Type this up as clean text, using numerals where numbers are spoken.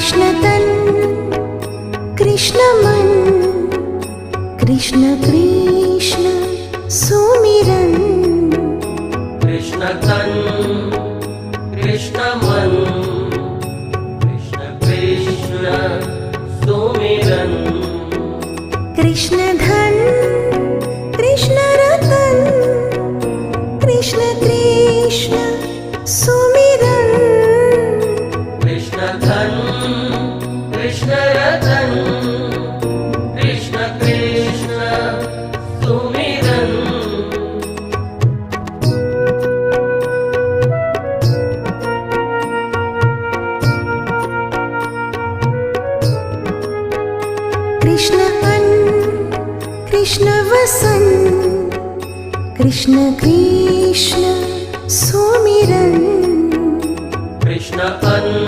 कृष्ण तन कृष्ण मन कृष्ण कृष्ण सुमिरन कृष्ण तन कृष्ण मन कृष्ण कृष्ण सुमिरन कृष्ण धन कृष्ण रतन कृष्ण कृष्ण सुमिरन कृष्ण धन कृष्ण रतन कृष्ण कृष्ण सुमिरन कृष्ण अन्न कृष्ण वसन कृष्ण कृष्ण सुमिरन कृष्ण अन्न